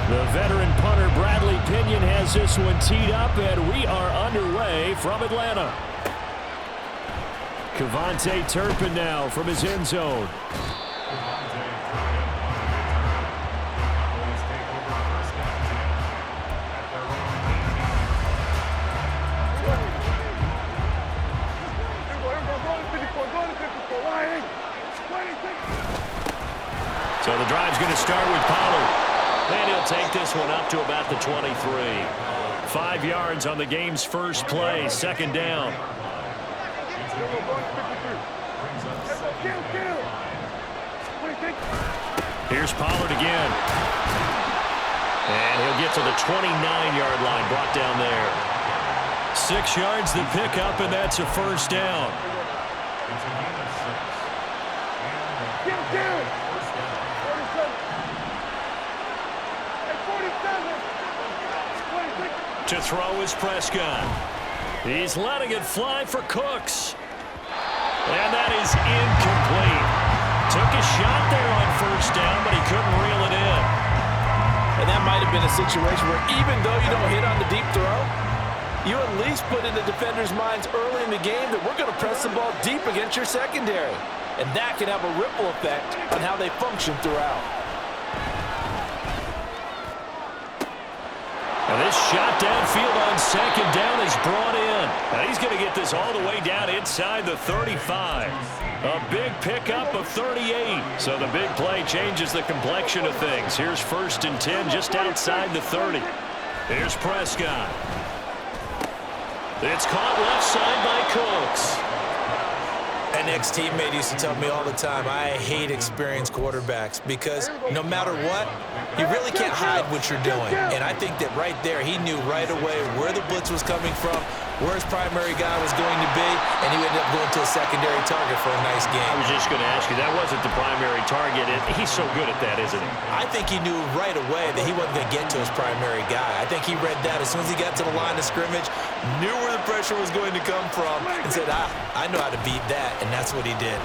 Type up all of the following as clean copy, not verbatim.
The veteran punter Bradley Pinion has this one teed up, and we are underway from Atlanta. Cavante Turpin now from his end zone. So the drive's going to start with Pollard. And he'll take this one up to about the 23. 5 yards on the game's first play, second down. Here's Pollard again. And he'll get to the 29-yard line, brought down there. 6 yards the pickup, and that's a first down. To throw is Prescott. He's letting it fly for Cooks. And that is incomplete. Took a shot there on first down, but he couldn't reel it in. And that might have been a situation where even though you don't hit on the deep throw, you at least put in the defender's minds early in the game that we're going to press the ball deep against your secondary. And that can have a ripple effect on how they function throughout. And this shot downfield on second down is brought in. And he's going to get this all the way down inside the 35. A big pickup of 38. So the big play changes the complexion of things. Here's 1st and 10 just outside the 30. Here's Prescott. It's caught left side by Cooks. An ex-teammate used to tell me all the time, I hate experienced quarterbacks because no matter what, you really can't hide what you're doing. And I think that right there, he knew right away where the blitz was coming from, where his primary guy was going to be, and he ended up going to a secondary target for a nice game. I was just going to ask you, that wasn't the primary target. He's so good at that, isn't he? I think he knew right away that he wasn't going to get to his primary guy. I think he read that as soon as he got to the line of scrimmage, knew where the pressure was going to come from, and said, I know how to beat that, and that's what he did.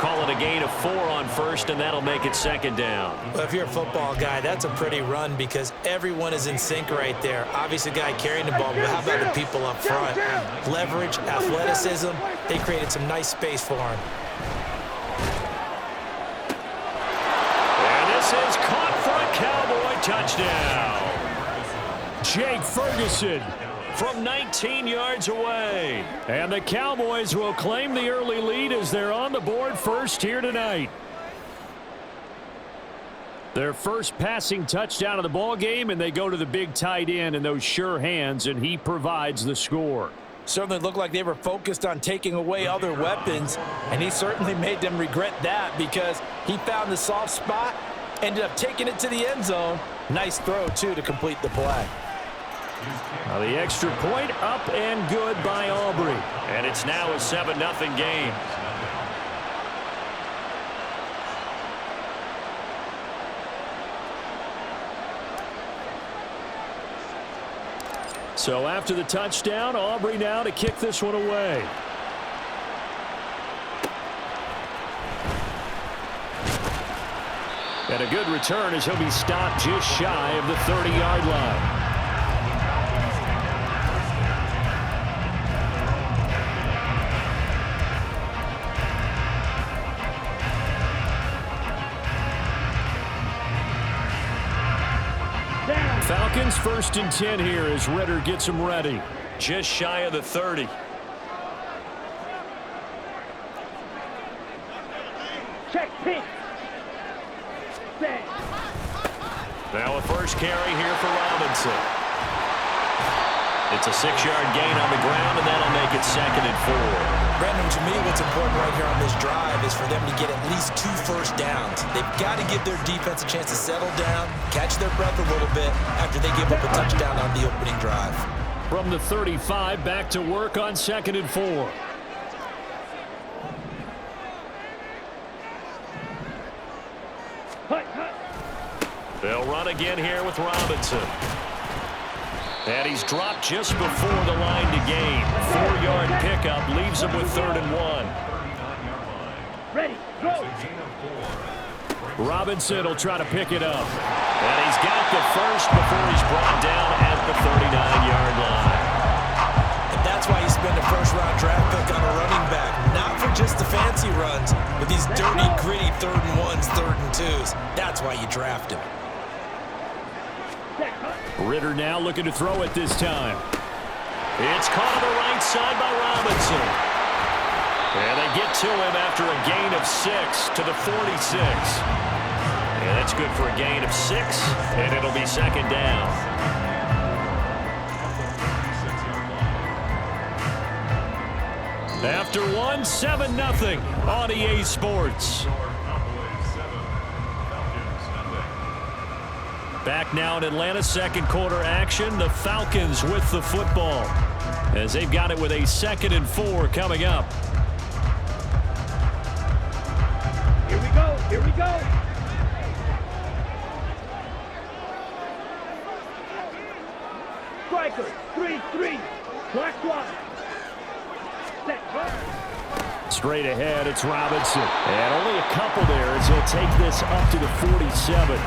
Call it a gain of 4 on first, and that'll make it second down. Well, if you're a football guy, that's a pretty run because everyone is in sync right there. Obviously, the guy carrying the ball, but how about the people up front? Leverage, athleticism, they created some nice space for him. And this is caught for a Cowboy touchdown. Jake Ferguson from 19 yards away. And the Cowboys will claim the early lead as they're on the board first here tonight. Their first passing touchdown of the ball game, and they go to the big tight end in those sure hands, and he provides the score. Certainly looked like they were focused on taking away other weapons, and he certainly made them regret that because he found the soft spot, ended up taking it to the end zone. Nice throw, too, to complete the play. Now the extra point up and good by Aubrey. And it's now a 7-0 game. So after the touchdown, Aubrey now to kick this one away. And a good return as he'll be stopped just shy of the 30-yard line. Falcons 1st and 10 here as Ritter gets them ready. Just shy of the 30. Check pitch. Now a first carry here for Robinson. It's a 6-yard gain on the ground, and that'll make it 2nd and 4. Brandon, to me, what's important right here on this drive is for them to get at least 2 first downs. They've got to give their defense a chance to settle down, catch their breath a little bit after they give up a touchdown on the opening drive. From the 35, back to work on 2nd and 4. They'll run again here with Robinson. And he's dropped just before the line to gain. 4-yard pickup leaves him with 3rd and 1. Ready, go. Robinson will try to pick it up. And he's got the first before he's brought down at the 39-yard line. And that's why you spend a first-round draft pick on a running back. Not for just the fancy runs, but these dirty, gritty 3rd and 1s, 3rd and 2s. That's why you draft him. Ritter now looking to throw it this time. It's caught on the right side by Robinson. And they get to him after a gain of 6 to the 46. And that's good for a gain of 6, and it'll be second down. After one, 7-0 on EA Sports. Back now in Atlanta, second quarter action. The Falcons with the football as they've got it with a 2nd and 4 coming up. Here we go. Here we go. Striker, 3-3. Black. Straight ahead, it's Robinson. And only a couple there as he'll take this up to the 47.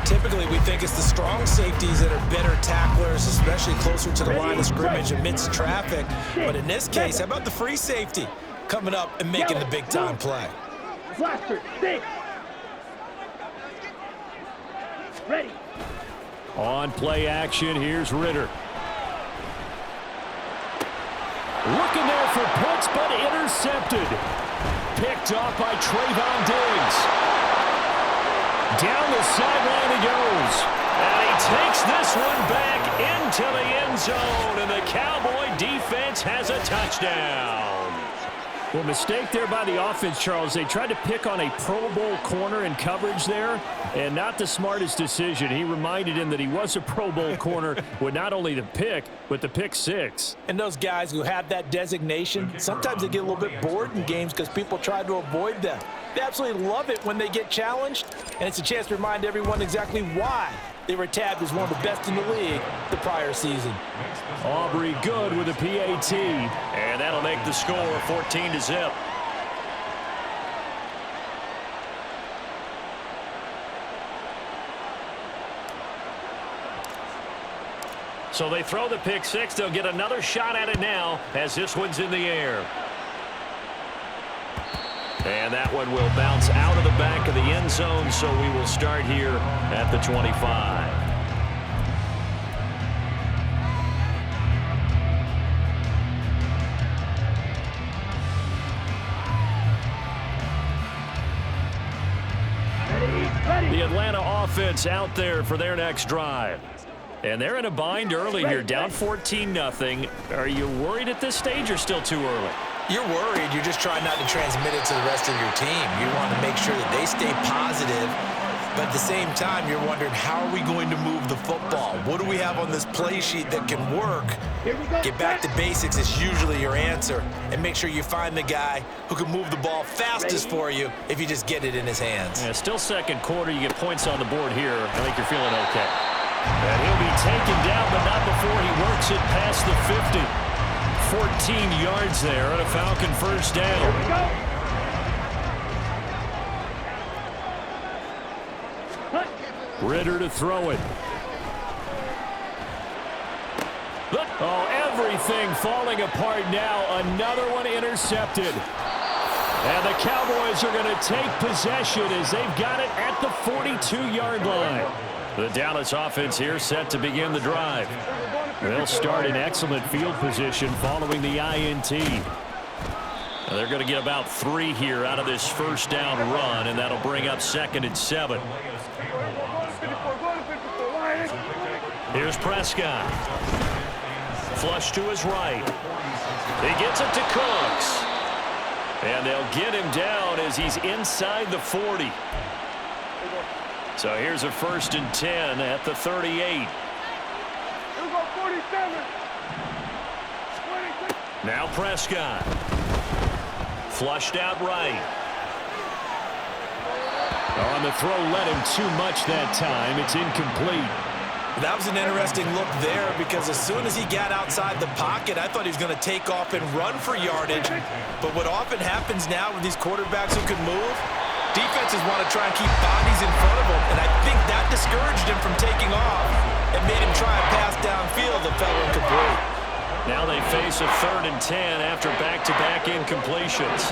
Typically, we think it's the strong safeties that are better tacklers, especially closer to the line of scrimmage amidst traffic. But in this case, how about the free safety coming up and making the big-time play? Blaster, 6. Ready. On play action, here's Ritter. Looking there for Pitts, but intercepted. Picked off by Trayvon Diggs. Down the sideline he goes. And he takes this one back into the end zone. And the Cowboy defense has a touchdown. Well, mistake there by the offense, Charles. They tried to pick on a Pro Bowl corner in coverage there, and not the smartest decision. He reminded him that he was a Pro Bowl corner with not only the pick, but the pick 6. And those guys who have that designation, sometimes they get a little bit bored in games because people try to avoid them. They absolutely love it when they get challenged, and it's a chance to remind everyone exactly why they were tabbed as one of the best in the league the prior season. Aubrey good with a PAT, and that'll make the score 14-0. So they throw the pick 6. They'll get another shot at it now as this one's in the air. And that one will bounce out of the back of the end zone, so we will start here at the 25. The Atlanta offense out there for their next drive. And they're in a bind early here, down 14-0. Are you worried at this stage or still too early? You're worried. You're just trying not to transmit it to the rest of your team. You want to make sure that they stay positive, but at the same time, you're wondering, how are we going to move the football? What do we have on this play sheet that can work? Get back to basics is usually your answer, and make sure you find the guy who can move the ball fastest for you if you just get it in his hands. Yeah, still second quarter. You get points on the board here. I think you're feeling okay. And he'll be taken down, but not before he works it past the 50. 14 yards there on a Falcon first down. Here we go. Ritter to throw it. Oh, everything falling apart now. Another one intercepted. And the Cowboys are going to take possession as they've got it at the 42-yard line. The Dallas offense here set to begin the drive. They'll start in excellent field position following the INT. They're going to get about 3 here out of this first down run, and that'll bring up 2nd and 7. Here's Prescott. Flush to his right. He gets it to Cooks. And they'll get him down as he's inside the 40. So here's a 1st and 10 at the 38. Now Prescott. Flushed out right. On the throw, let him too much that time. It's incomplete. That was an interesting look there, because as soon as he got outside the pocket, I thought he was going to take off and run for yardage. But what often happens now with these quarterbacks who can move, Defenses want to try and keep bodies in front of him, and I think that discouraged him from taking off and made him try and pass downfield that fell incomplete. Now they face a 3rd and 10 after back-to-back incompletions.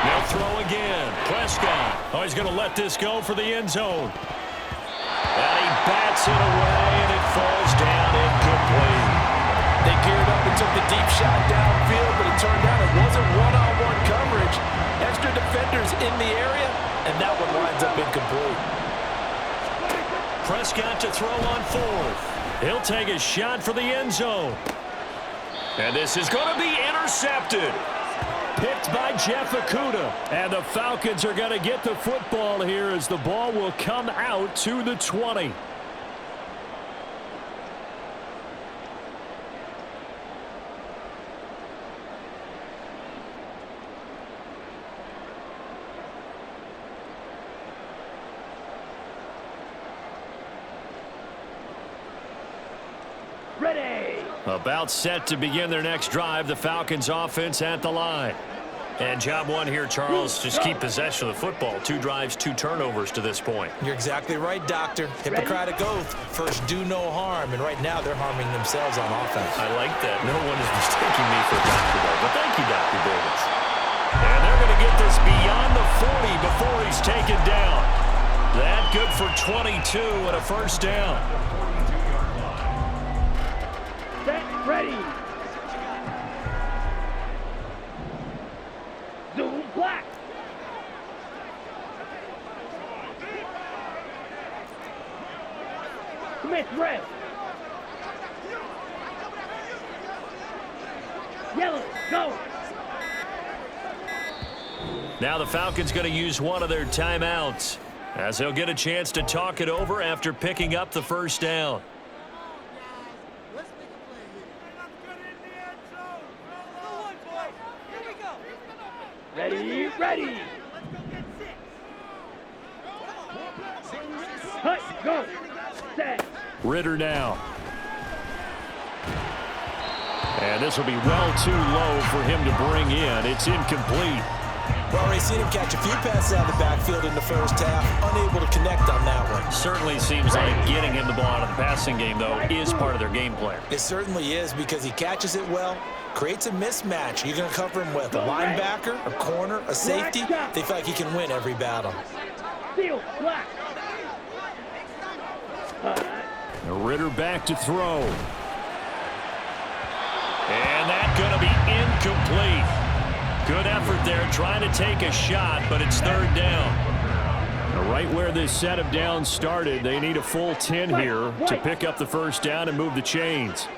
They'll throw again. Prescott. Oh, he's going to let this go for the end zone. And he bats it away, and it falls down incomplete. They geared up and took the deep shot downfield, but it turned out it wasn't one-on-one coverage. Extra defenders in the area, and that one winds up incomplete. Prescott to throw on 4th. He'll take a shot for the end zone. And this is going to be intercepted. Picked by Jeff Okudah. And the Falcons are going to get the football here as the ball will come out to the 20. Ready. About set to begin their next drive. The Falcons offense at the line. And job one here, Charles, just keep possession of the football. 2 drives, 2 turnovers to this point. You're exactly right, Doctor. Hippocratic oath. First, do no harm. And right now, they're harming themselves on offense. I like that. No one is mistaking me for a doctor, though. But thank you, Dr. Davis. And they're going to get this beyond the 40 before he's taken down. That good for 22 and a first down. Set. Ready. Zoom black. Smith red. Yellow, go. Now the Falcons going to use one of their timeouts as they'll get a chance to talk it over after picking up the first down. Ready, ready. Cut, go. Set. Ritter now. And this will be well too low for him to bring in. It's incomplete. Well, already seen him catch a few passes out of the backfield in the first half. Unable to connect on that one. Certainly seems like getting him the ball out of the passing game, though, is part of their game plan. It certainly is because he catches it well, creates a mismatch. You're going to cover him with a linebacker, a corner, a safety. They feel like he can win every battle. Seal, black. Ritter back to throw. And that's going to be incomplete. Good effort there, trying to take a shot, but it's 3rd down. Right where this set of downs started, they need a full 10 here to pick up the first down and move the chains.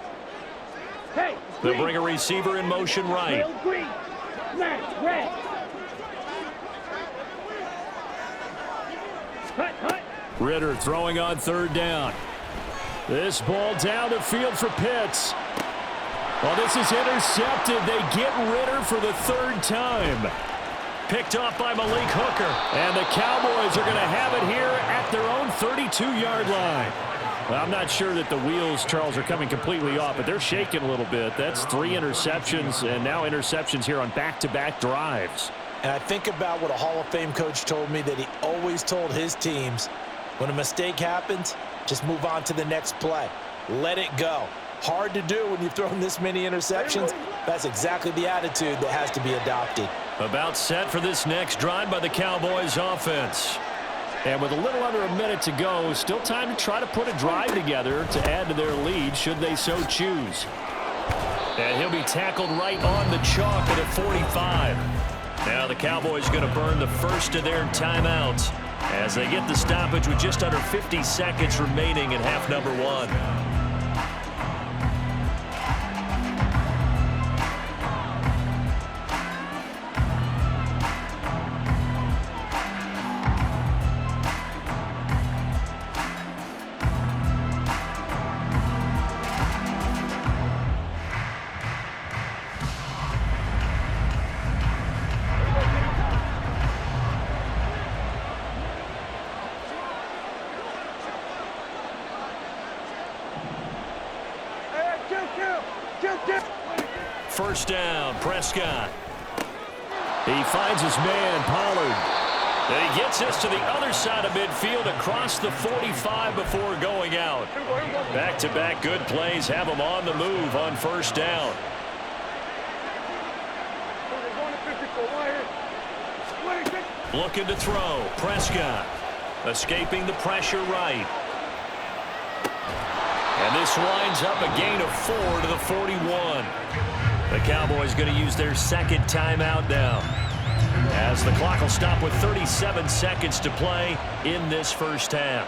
They'll bring a receiver in motion right. Green, smash, red. Cut. Ritter throwing on 3rd down. This ball down the field for Pitts. Well, this is intercepted. They get Ritter for the 3rd time. Picked off by Malik Hooker. And the Cowboys are going to have it here at their own 32-yard line. Well, I'm not sure that the wheels, Charles, are coming completely off, but they're shaking a little bit. That's 3 interceptions, and now interceptions here on back-to-back drives. And I think about what a Hall of Fame coach told me that he always told his teams, when a mistake happens, just move on to the next play. Let it go. Hard to do when you've thrown this many interceptions. That's exactly the attitude that has to be adopted. About set for this next drive by the Cowboys offense. And with a little under a minute to go, still time to try to put a drive together to add to their lead should they so choose. And he'll be tackled right on the chalk at 45. Now the Cowboys going to burn the first of their timeouts as they get the stoppage with just under 50 seconds remaining in half number 1. First down, Prescott. He finds his man, Pollard. And he gets this to the other side of midfield across the 45 before going out. Back-to-back good plays have him on the move on first down. Looking to throw. Prescott escaping the pressure right. And this winds up a gain of 4 to the 41. The Cowboys going to use their second timeout now, as the clock will stop with 37 seconds to play in this first half.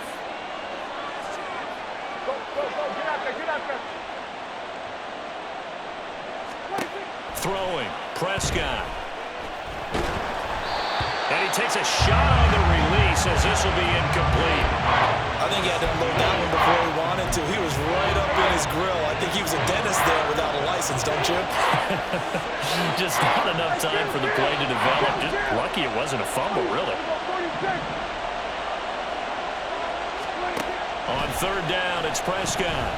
Throwing. Prescott. And he takes a shot on the release as this will be incomplete. I think he had to unload that one before he wanted to. He was right up in his grill. I think he was a dentist there without a license, don't you? Just not enough time for the play to develop. Just lucky it wasn't a fumble, really. On third down, it's Prescott.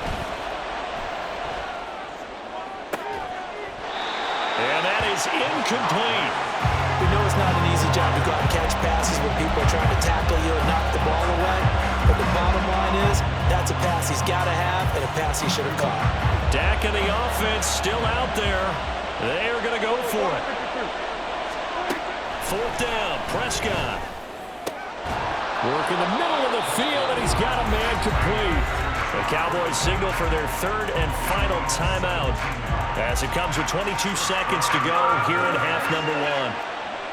And that is incomplete. We know it's not an easy job to go out and catch passes when people are trying to tackle you and knock the ball away. But the bottom line is, that's a pass he's got to have and a pass he should have caught. Dak and the offense still out there. They are going to go for it. Fourth down, Prescott. Working the middle of the field, and he's got a man complete. The Cowboys signal for their third and final timeout as it comes with 22 seconds to go here in half number 1.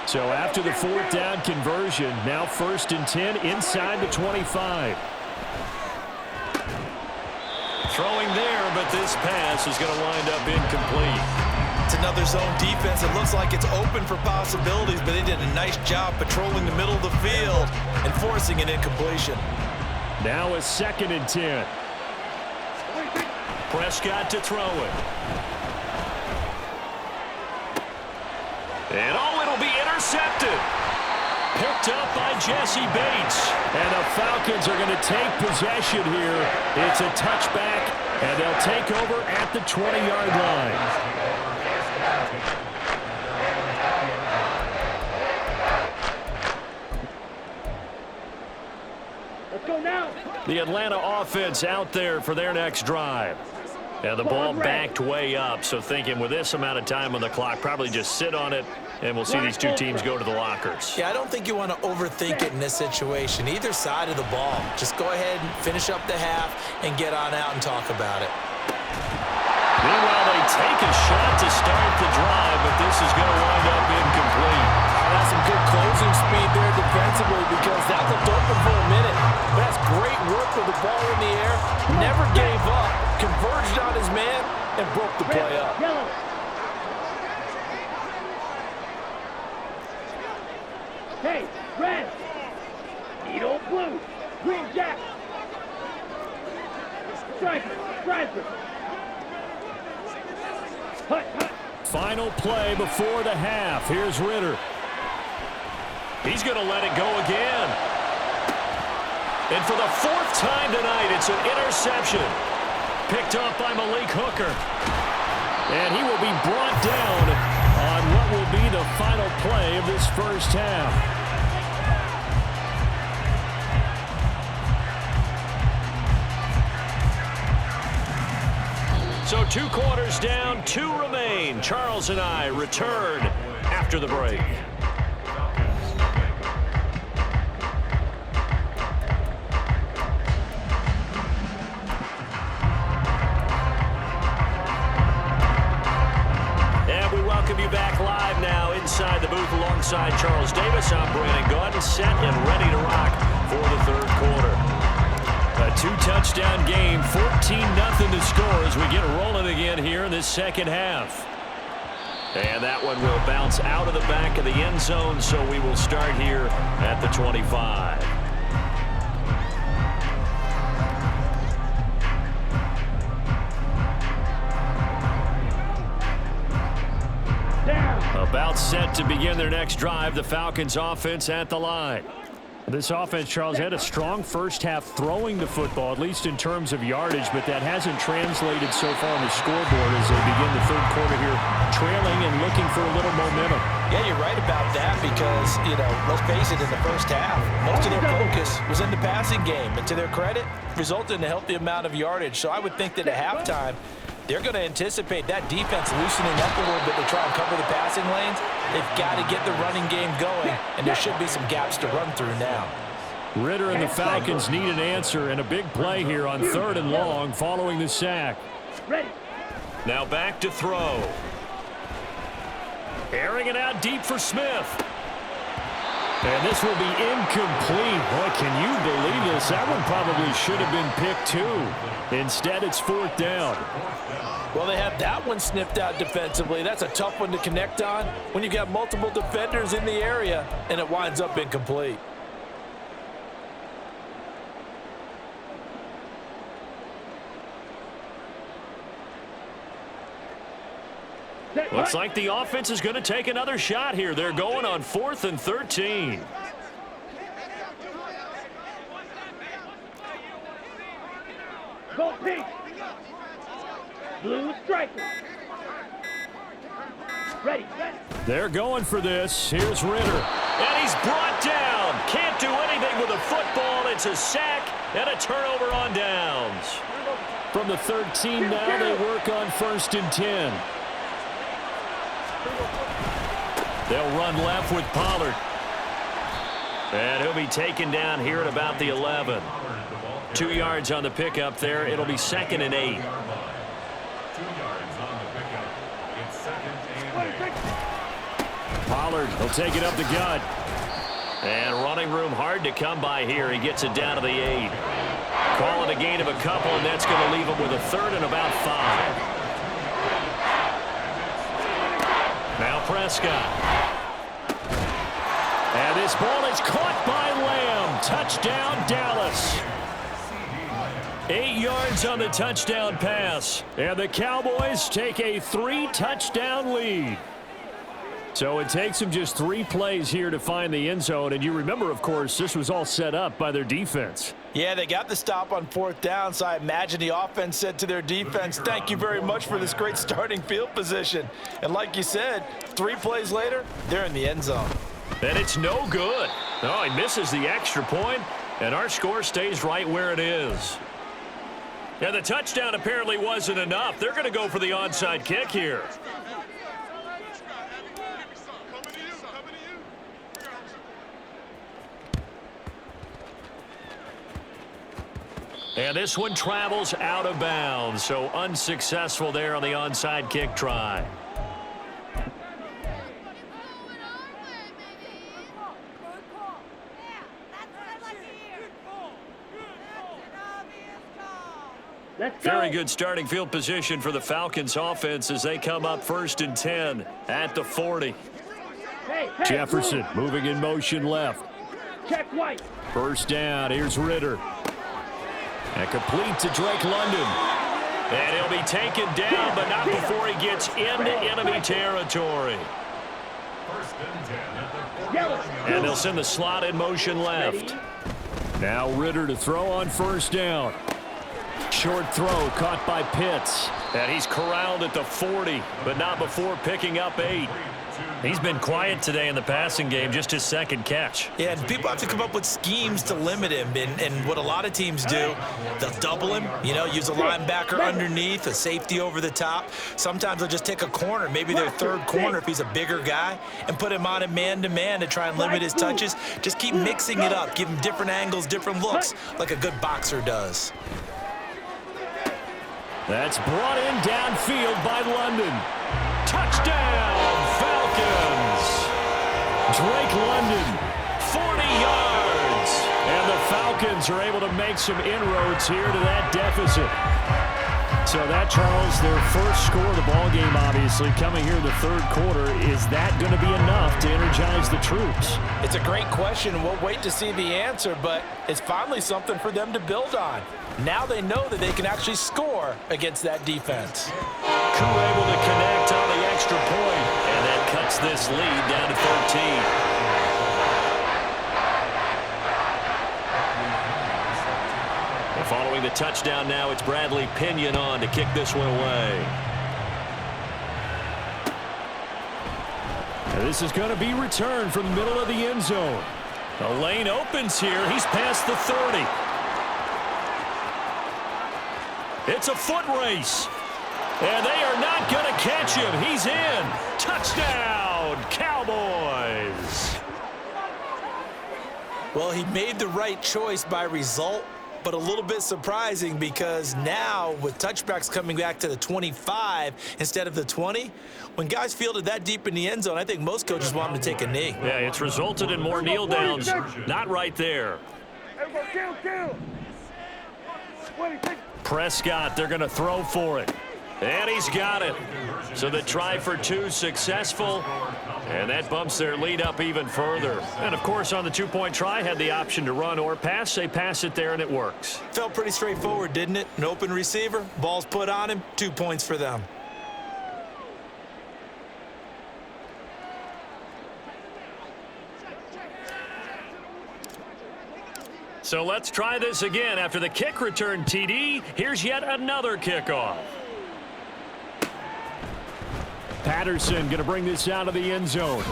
So after the fourth down conversion, now 1st and 10 inside the 25. Throwing there, but this pass is going to wind up incomplete. It's another zone defense. It looks like it's open for possibilities, but they did a nice job patrolling the middle of the field and forcing an incompletion. Now a 2nd and 10. Prescott to throw it. And it'll be intercepted. Picked up by Jesse Bates. And the Falcons are going to take possession here. It's a touchback, and they'll take over at the 20-yard line. Let's go now. The Atlanta offense out there for their next drive. And the ball backed way up, so thinking with this amount of time on the clock, probably just sit on it, and we'll see these two teams go to the lockers. Yeah, I don't think you want to overthink it in this situation. Either side of the ball. Just go ahead and finish up the half and get on out and talk about it. Meanwhile, they take a shot to start the drive, but this is going to wind up incomplete. That's some good closing speed there defensively, because that looked open for a minute. But that's great work with the ball in the air. Never gave up, converged on his man, and broke the play up. Yellow. Hey, red. Needle blue. Green jack. Striker. Striker. Hut, hut. Final play before the half. Here's Ritter. He's going to let it go again. And for the 4th time tonight, it's an interception. Picked up by Malik Hooker. And he will be brought down on what will be the final play of this first half. So 2 quarters down, 2 remain. Charles and I return after the break. And we welcome you back live now inside the booth alongside Charles Davis. I'm Brandon Gaudin, set and ready to rock for the 3rd quarter. A 2-touchdown game, 14-0 to score as we get rolling again here in this second half. And that one will bounce out of the back of the end zone, so we will start here at the 25. About set to begin their next drive, the Falcons offense at the line. This offense, Charles, had a strong first half throwing the football, at least in terms of yardage, but that hasn't translated so far on the scoreboard as they begin the third quarter here, trailing and looking for a little momentum. Yeah, you're right about that because, let's face it, in the first half, most of their focus was in the passing game. And to their credit, resulted in a healthy amount of yardage. So I would think that at halftime, they're going to anticipate that defense loosening up a little bit to try and cover the passing lanes. They've got to get the running game going, and there should be some gaps to run through now. Ritter and the Falcons need an answer, and a big play here on 3rd and long following the sack. Ready. Now back to throw. Airing it out deep for Smith. And this will be incomplete. Boy, can you believe this? That one probably should have been picked too. Instead, it's 4th down. Well, they have that one snipped out defensively. That's a tough one to connect on when you've got multiple defenders in the area, and it winds up incomplete. Looks like the offense is going to take another shot here. They're going on 4th and 13. Go pink. Blue striker. Ready. They're going for this. Here's Ritter. And he's brought down. Can't do anything with a football. It's a sack and a turnover on downs. From the 13 now, they work on 1st and 10. They'll run left with Pollard. And he'll be taken down here at about the 11. 2 yards on the pickup there. It'll be 2nd and 8. Pollard will take it up the gut. And running room hard to come by here. He gets it down to the 8. Call it a gain of a couple, and that's going to leave him with a 3rd and about 5. Now Prescott. And this ball is caught by Lamb. Touchdown, Dallas. 8 yards on the touchdown pass. And the Cowboys take a 3-touchdown lead. So it takes them just 3 plays here to find the end zone. And you remember, of course, this was all set up by their defense. Yeah, they got the stop on 4th down, so I imagine the offense said to their defense, thank you very much for this great starting field position. And like you said, 3 plays later, they're in the end zone. And it's no good. Oh, he misses the extra point, and our score stays right where it is. And the touchdown apparently wasn't enough. They're going to go for the onside kick here. And this one travels out of bounds, so unsuccessful there on the onside kick try. Very good starting field position for the Falcons offense as they come up 1st and 10 at the 40. Jefferson moving in motion left. Check White. 1st down. Here's Ritter. And complete to Drake London. And he'll be taken down, but not before he gets into enemy territory. And they'll send the slot in motion left. Now Ritter to throw on 1st down. Short throw caught by Pitts. And he's corralled at the 40, but not before picking up 8. He's been quiet today in the passing game, just his 2nd catch. Yeah, and people have to come up with schemes to limit him. And what a lot of teams do, they'll double him, use a linebacker underneath, a safety over the top. Sometimes they'll just take a corner, maybe their 3rd corner if he's a bigger guy, and put him on a man-to-man to try and limit his touches. Just keep mixing it up, give him different angles, different looks, like a good boxer does. That's brought in downfield by London. Touchdown, Falcons. Drake London, 40 yards. And the Falcons are able to make some inroads here to that deficit. So that, Charles, their first score of the ballgame, obviously, coming here in the 3rd quarter. Is that going to be enough to energize the troops? It's a great question. We'll wait to see the answer, but it's finally something for them to build on. Now they know that they can actually score against that defense. Koo able to connect on the extra point, and that cuts this lead down to 13. Following the touchdown now, it's Bradley Pinion on to kick this one away. And this is going to be returned from the middle of the end zone. The lane opens here. He's past the 30. It's a foot race. And they are not going to catch him. He's in. Touchdown, Cowboys. Well, he made the right choice by result, but a little bit surprising because now with touchbacks coming back to the 25 instead of the 20, when guys fielded that deep in the end zone, I think most coaches want them to take a knee. Yeah, it's resulted in more kneel downs. Not right there. Prescott, they're going to throw for it. And he's got it. So the try for two successful. And that bumps their lead up even further. And, of course, on the two-point try, had the option to run or pass. They pass it there, and it works. Felt pretty straightforward, didn't it? An open receiver, ball's put on him, 2 points for them. So let's try this again. After the kick return TD, here's yet another kickoff. Patterson going to bring this out of the end zone.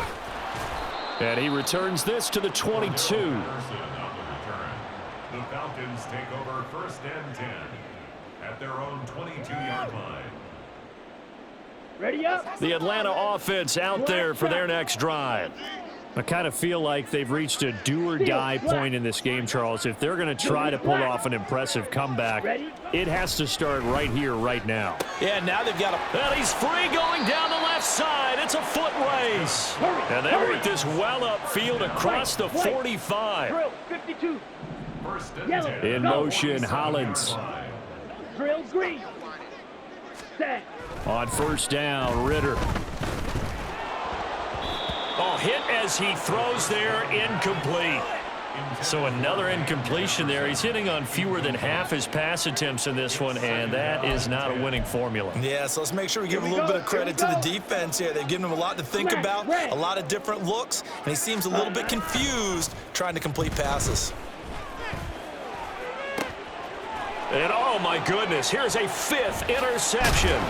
And he returns this to the 22. The Falcons take over 1st and 10 at their own 22-yard line. Ready up. The Atlanta offense out there for their next drive. I kind of feel like they've reached a do-or-die point in this game, Charles. If they're going to try to pull off an impressive comeback, it has to start right here, right now. Yeah, now they've got a... And he's free going down the left side. It's a foot race. And they work this well upfield across the 45. Drill, 52. 1st and 10. In motion, Hollins. Drill, green. Set. On first down, Ritter. Oh, hit as he throws there, incomplete. So another incompletion there. He's hitting on fewer than half his pass attempts in this one, and that is not a winning formula. Yeah, so let's make sure we give a little bit of credit to the defense here. They've given him a lot to think about, a lot of different looks, and he seems a little bit confused trying to complete passes. And oh my goodness, here's a 5th interception.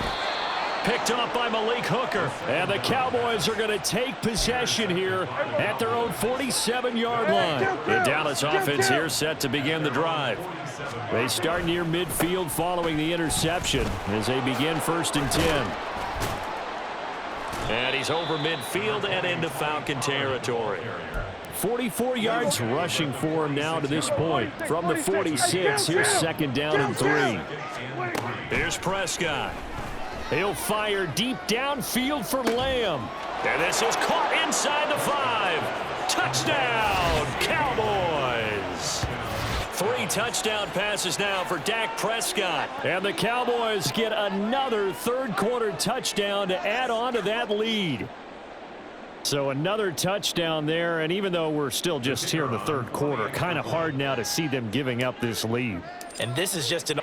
Picked up by Malik Hooker. And the Cowboys are going to take possession here at their own 47-yard line. The Dallas offense here set to begin the drive. They start near midfield following the interception as they begin 1st and 10. And he's over midfield and into Falcon territory. 44 yards rushing for him now to this point. From the 46, here's 2nd down and 3. Here's Prescott. He'll fire deep downfield for Lamb. And this is caught inside the 5. Touchdown, Cowboys. 3 touchdown passes now for Dak Prescott. And the Cowboys get another third-quarter touchdown to add on to that lead. So another touchdown there, and even though we're still just here in the third quarter, kind of hard now to see them giving up this lead. And this is just an